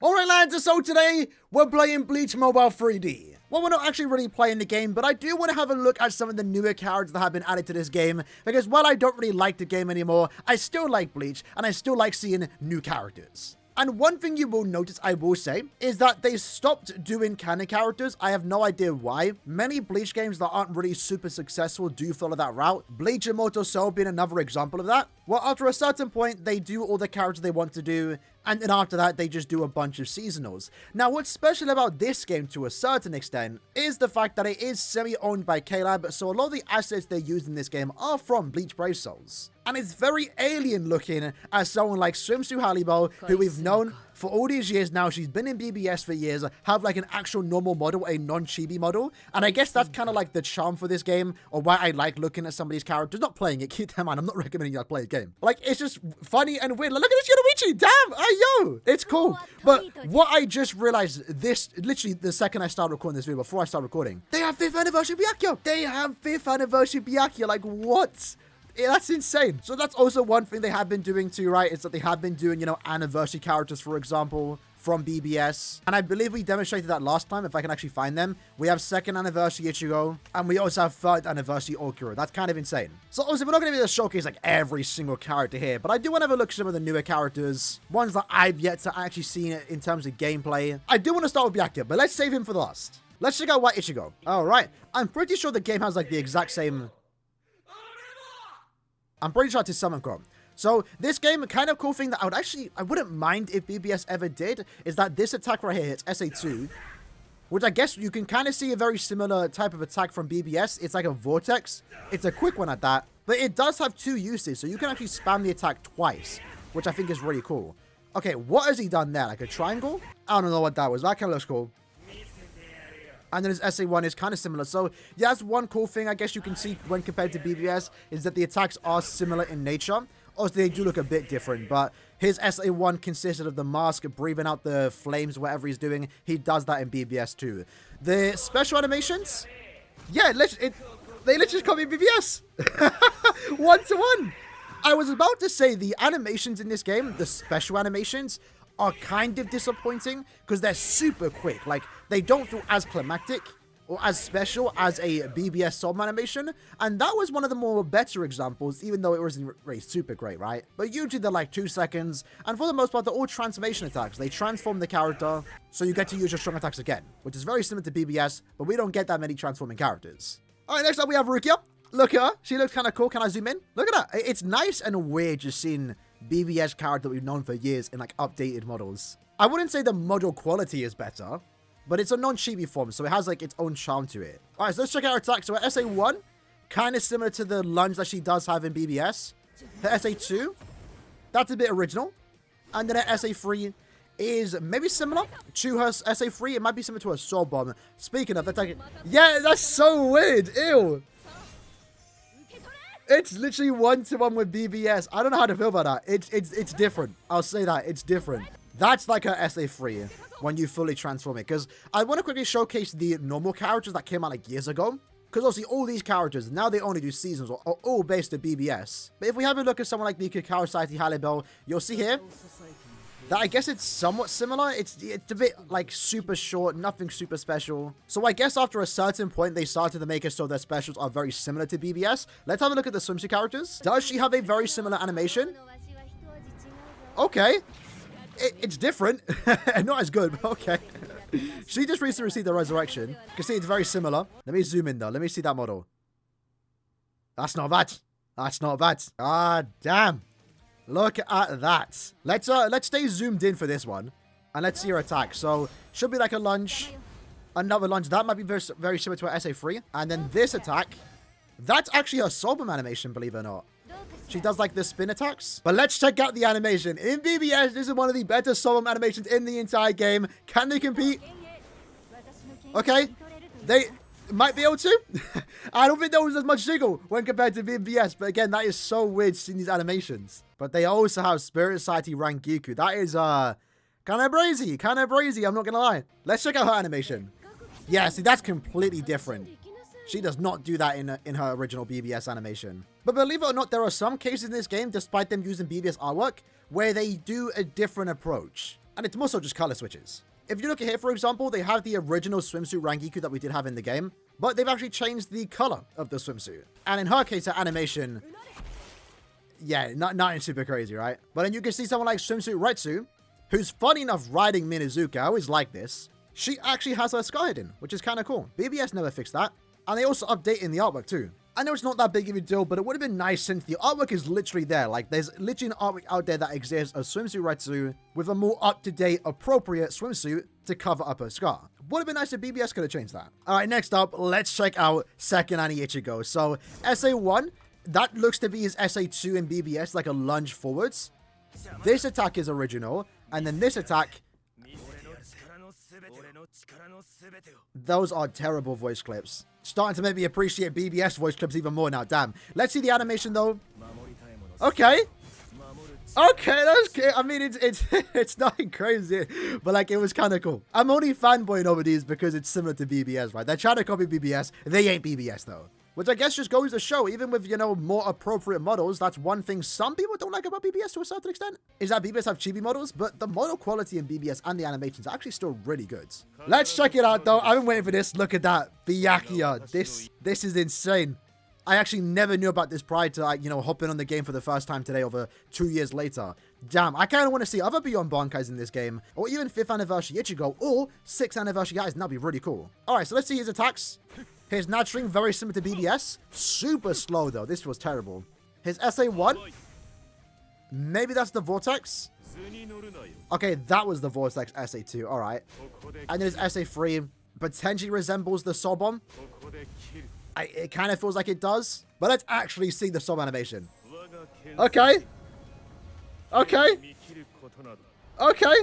Alright lads, so today we're playing Bleach Mobile 3D. Well, we're not actually really playing the game, but I do want to have a look at some of the newer characters that have been added to this game, because while I don't really like the game anymore, I still like Bleach, and I still like seeing new characters. And one thing you will notice, I will say, is that they stopped doing canon characters. I have no idea why. Many Bleach games that aren't really super successful do follow that route. Bleach Immortal Soul being another example of that. Well, after a certain point, they do all the characters they want to do, and then after that, they just do a bunch of seasonals. Now, what's special about this game to a certain extent is the fact that it is semi-owned by K-Lab, so a lot of the assets they use in this game are from Bleach Brave Souls. And it's very alien looking as someone like Swimsuit Halibo, who we've known for all these years now. She's been in BBS for years, have like an actual normal model, a non-chibi model. And I guess that's kind of like the charm for this game, or why I like looking at some of these characters. Not playing it, keep that in mind, I'm not recommending you play a game. Like, it's just funny and weird. Like, look at this Yoruichi, damn, yo, it's cool. But what I just realized, this, literally the second I started recording this video, before I started recording, they have 5th anniversary Byakuya. They have 5th anniversary Byakuya, like what? Yeah, that's insane. So that's also one thing they have been doing too, right? Is that they have been doing, you know, anniversary characters, for example, from BBS. And I believe we demonstrated that last time, if I can actually find them. We have 2nd anniversary Ichigo, and we also have 3rd anniversary Okuro. That's kind of insane. So obviously, we're not going to be able to showcase like every single character here, but I do want to have a look at some of the newer characters, ones that I've yet to actually see in terms of gameplay. I do want to start with Byakuya, but let's save him for the last. Let's check out White Ichigo. All right. I'm pretty sure the game has like the exact same... I'm pretty sure it's Summon Chrome. So this game, a kind of cool thing that I wouldn't mind if BBS ever did, is that this attack right here, it's SA2, which I guess you can kind of see a very similar type of attack from BBS. It's like a vortex. It's a quick one at that, but it does have 2 uses, so you can actually spam the attack twice, which I think is really cool. Okay, what has he done there? Like a triangle? I don't know what that was. That kind of looks cool. And then his SA1 is kind of similar. So, yeah, that's one cool thing I guess you can see when compared to BBS, is that the attacks are similar in nature. Also, they do look a bit different, but his SA1 consisted of the mask breathing out the flames, whatever he's doing. He does that in BBS too. The special animations, yeah, they literally copy BBS. 1-to-1. I was about to say the animations in this game, the special animations, are kind of disappointing because they're super quick. Like, they don't feel as climactic or as special as a BBS Soul animation, and that was one of the more better examples, even though it wasn't really super great, right? But usually they're like 2 seconds, and for the most part, they're all transformation attacks. They transform the character, so you get to use your strong attacks again, which is very similar to BBS, but we don't get that many transforming characters. All right, next up we have Rukia. Look at her. She looks kind of cool. Can I zoom in? Look at her. It's nice and weird just seeing BBS character that we've known for years in like updated models. I wouldn't say the model quality is better, but it's a non-chibi form, so it has like its own charm to it. All right, so let's check out her attack. So her SA1, kind of similar to the lunge that she does have in BBS. Her SA2, that's a bit original. And then her SA3 is maybe similar to her SA3. It might be similar to her Soul Bomb. Speaking of attack, yeah, that's so weird. Ew. It's literally 1-to-1 with BBS. I don't know how to feel about that. It's different. I'll say that. It's different. That's like her SA3 when you fully transform it. Because I want to quickly showcase the normal characters that came out like years ago. Because obviously all these characters, now they only do seasons, are all based at BBS. But if we have a look at someone like the Kakao Society Halibel, you'll see here that I guess it's somewhat similar. It's a bit like super short, nothing super special. So I guess after a certain point, they started to make it so their specials are very similar to BBS. Let's have a look at the swimsuit characters. Does she have a very similar animation? Okay. It's different. Not as good, but okay. She just recently received the resurrection. You can see it's very similar. Let me zoom in though. Let me see that model. That's not bad. That's not bad. Ah, damn. Look at that. Let's stay zoomed in for this one. And let's see her attack. So, should be like a lunge. Another lunge. That might be very similar to her SA3. And then this attack. That's actually her Soul Bomb animation, believe it or not. She does like the spin attacks. But let's check out the animation. In BBS, this is one of the better Soul Bomb animations in the entire game. Can they compete? Okay. They might be able to. I don't think there was as much jiggle when compared to BBS. But again, that is so weird seeing these animations. But they also have Spirit Society Rangiku. That is kind of brazy. Kind of brazy, I'm not going to lie. Let's check out her animation. Yeah, see, that's completely different. She does not do that in her original BBS animation. But believe it or not, there are some cases in this game, despite them using BBS artwork, where they do a different approach. And it's more so just color switches. If you look at here, for example, they have the original swimsuit Rangiku that we did have in the game, but they've actually changed the color of the swimsuit. And in her case, her animation, yeah, not super crazy, right? But then you can see someone like Swimsuit Retsu, who's funny enough riding Minazuka. I always like this. She actually has her scar hidden, which is kind of cool. BBS never fixed that. And they also update in the artwork too. I know it's not that big of a deal, but it would have been nice since the artwork is literally there. Like, there's literally an artwork out there that exists of Swimsuit Retsu with a more up-to-date, appropriate swimsuit to cover up her scar. Would have been nice if BBS could have changed that. All right, next up, let's check out second Annie Ichigo. So, SA1, that looks to be his SA2 in BBS, like a lunge forwards. This attack is original, and then this attack... Those are terrible voice clips. Starting to make me appreciate BBS voice clips even more now. Damn. Let's see the animation though. Okay. Okay, that's good. I mean, it's nothing crazy, but like it was kind of cool. I'm only fanboying over these because it's similar to BBS, right? They're trying to copy BBS. They ain't BBS though. Which I guess just goes to show, even with, you know, more appropriate models, that's one thing some people don't like about BBS to a certain extent, is that BBS have chibi models, but the model quality in BBS and the animations are actually still really good. Let's check it out, though. I've been waiting for this. Look at that. Byakuya. This is insane. I actually never knew about this prior to, like, you know, hopping on the game for the first time today over 2 years later. Damn, I kind of want to see other Beyond Bankais in this game, or even 5th anniversary Ichigo, or 6th anniversary guys, and that'd be really cool. All right, so let's see his attacks. His nat string, very similar to BBS. Super slow, though. This was terrible. His SA1. Maybe that's the Vortex. Okay, that was the Vortex SA2. All right. And then his SA3 potentially resembles the Soul Bomb. It kind of feels like it does. But let's actually see the Soul animation. Okay. Okay. Okay.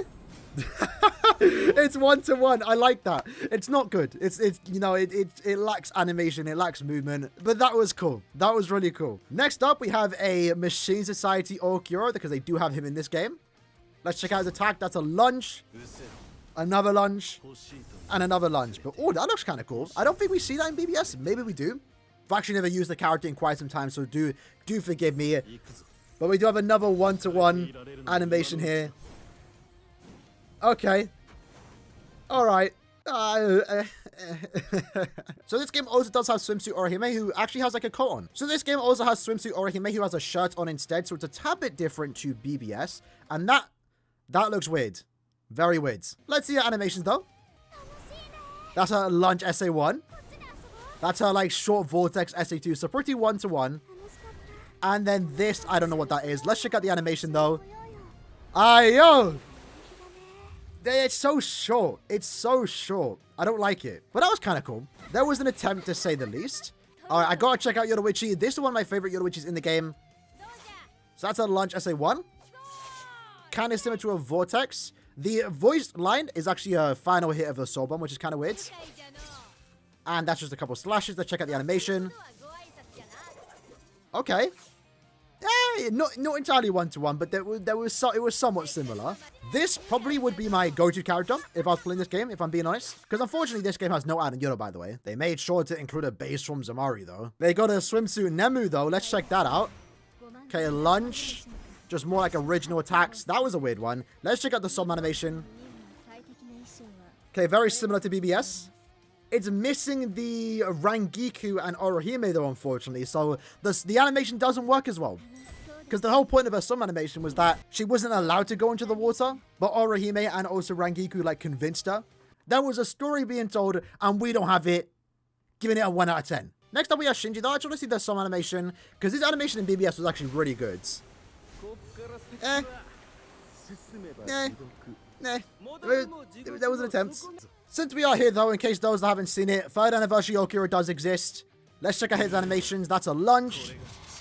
It's 1-to-1. I like that. It's not good. It's you know, it lacks animation, it lacks movement, but that was cool. That was really cool. Next up, we have a Machine Society Aaroniero, because they do have him in this game. Let's check out his attack. That's a lunge, another lunge, and another lunge. But oh, that looks kind of cool. I don't think we see that in BBS. Maybe we do. I've actually never used the character in quite some time, so do forgive me. But we do have another 1-to-1 animation here. Okay. All right. So this game also does have Swimsuit Orihime, who actually has like a coat on. So this game also has Swimsuit Orihime, who has a shirt on instead. So it's a tad bit different to BBS. And that looks weird. Very weird. Let's see her animations though. That's her lunge SA1. That's her like short vortex SA2. So pretty 1-to-1. And then this, I don't know what that is. Let's check out the animation though. Yo! It's so short. It's so short. I don't like it. But that was kind of cool. There was an attempt, to say the least. All right, I gotta check out Yoruichi. This is one of my favorite Yoruichis in the game. So that's a lunge SA1. Kind of similar to a Vortex. The voice line is actually a final hit of the Soul Bomb, which is kind of weird. And that's just a couple slashes. Let's check out the animation. Okay. Yeah, not entirely 1-to-1, but it was somewhat similar. This probably would be my go-to character if I was playing this game, if I'm being honest. Because unfortunately, this game has no Aaroniero, by the way. They made sure to include a base from Zamari, though. They got a swimsuit Nemu, though. Let's check that out. Okay, a lunge. Just more like original attacks. That was a weird one. Let's check out the Soul animation. Okay, very similar to BBS. It's missing the Rangiku and Orihime, though, unfortunately. So the animation doesn't work as well. Because the whole point of her Sun animation was that she wasn't allowed to go into the water. But Orihime and also Rangiku, like, convinced her. There was a story being told, and we don't have it. Giving it a 1 out of 10. Next up, we have Shinji, though. I just want to see the Sun animation. Because his animation in BBS was actually really good. There was an attempt. Since we are here, though, in case those that haven't seen it, 3rd anniversary Aaroniero does exist. Let's check out his animations. That's a lunge.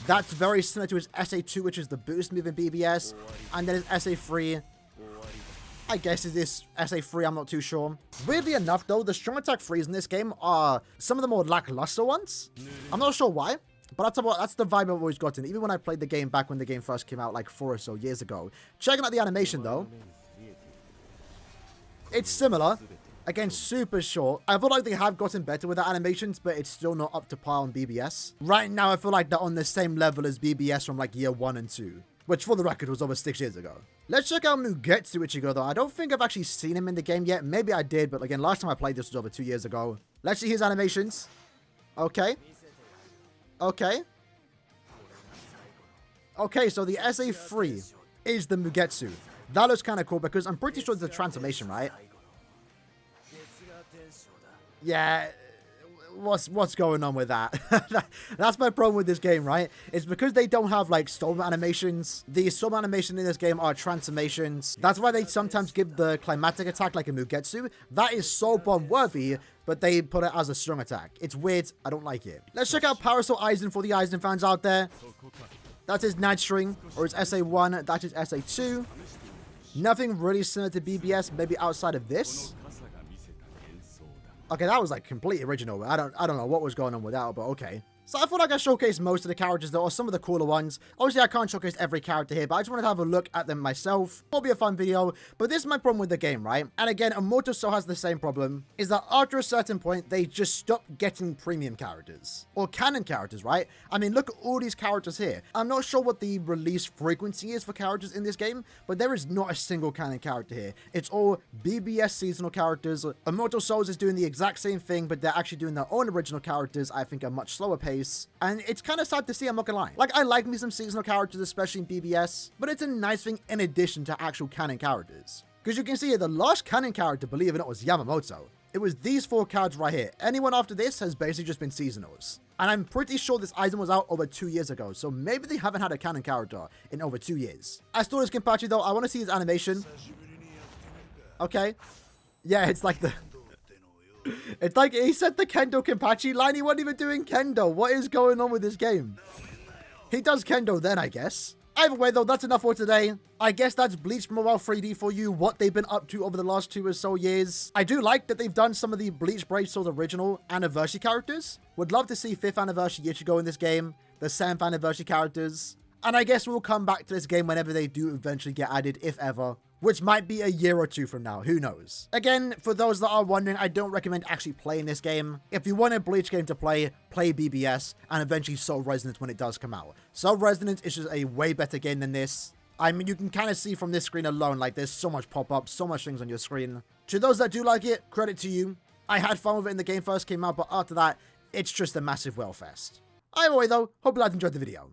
That's very similar to his SA2, which is the boost move in BBS. And then his SA3. I guess is this SA3, I'm not too sure. Weirdly enough, though, the strong attack 3s in this game are some of the more lackluster ones. I'm not sure why. But that's the vibe I've always gotten, even when I played the game back when the game first came out like 4 or so years ago. Checking out the animation, though. It's similar. Again, super short. I feel like they have gotten better with the animations, but it's still not up to par on BBS. Right now, I feel like they're on the same level as BBS from like year 1 and 2. which for the record was over 6 years ago. Let's check out Mugetsu Ichigo though. I don't think I've actually seen him in the game yet. Maybe I did, but again, last time I played this was over 2 years ago. Let's see his animations. Okay. Okay. Okay, so the SA3 is the Mugetsu. That looks kind of cool because I'm pretty sure it's a transformation, right? Yeah, what's going on with that? That's my problem with this game, right? It's because they don't have like storm animations. The storm animation in this game are transformations. That's why they sometimes give the climatic attack like a Mugetsu. That is so bomb worthy, but they put it as a strong attack. It's weird. I don't like it. Let's check out Parasol Aizen for the Aizen fans out there. That's his Night String, or his SA1. That is SA2. Nothing really similar to BBS, maybe outside of this. Okay, that was like completely original. I don't know what was going on with that, but okay. So I feel like I showcased most of the characters though, or some of the cooler ones. Obviously, I can't showcase every character here, but I just wanted to have a look at them myself. It'll be a fun video, but this is my problem with the game, right? And again, Immortal Soul has the same problem, is that after a certain point, they just stop getting premium characters. Or canon characters, right? I mean, look at all these characters here. I'm not sure what the release frequency is for characters in this game, but there is not a single canon character here. It's all BBS seasonal characters. Immortal Souls is doing the exact same thing, but they're actually doing their own original characters, I think, at a much slower pace. And it's kind of sad to see, I'm not gonna lie. Like, I like me some seasonal characters, especially in BBS, but it's a nice thing in addition to actual canon characters. Because you can see here, the last canon character, believe it or not, was Yamamoto. It was these 4 characters right here. Anyone after this has basically just been seasonals. And I'm pretty sure this Aizen was out over 2 years ago, so maybe they haven't had a canon character in over 2 years. As for this Kenpachi though, I want to see his animation. Okay. Yeah, it's like the... It's like he said the Kendo Kenpachi line. He wasn't even doing Kendo. What is going on with this game? He does Kendo then, I guess. Either way, though, that's enough for today. I guess that's Bleach Mobile 3D for you, what they've been up to over the last 2 or so years. I do like that they've done some of the Bleach Brave Sword original anniversary characters. Would love to see 5th anniversary Ichigo in this game, the 7th anniversary characters. And I guess we'll come back to this game whenever they do eventually get added, if ever. Which might be a year or 2 from now, who knows. Again, for those that are wondering, I don't recommend actually playing this game. If you want a Bleach game to play BBS, and eventually Soul Resonance when it does come out. Soul Resonance is just a way better game than this. I mean, you can kind of see from this screen alone, like there's so much pop-up, so much things on your screen. To those that do like it, credit to you. I had fun with it when the game first came out, but after that, it's just a massive well fest. Either way though, hope you guys enjoyed the video.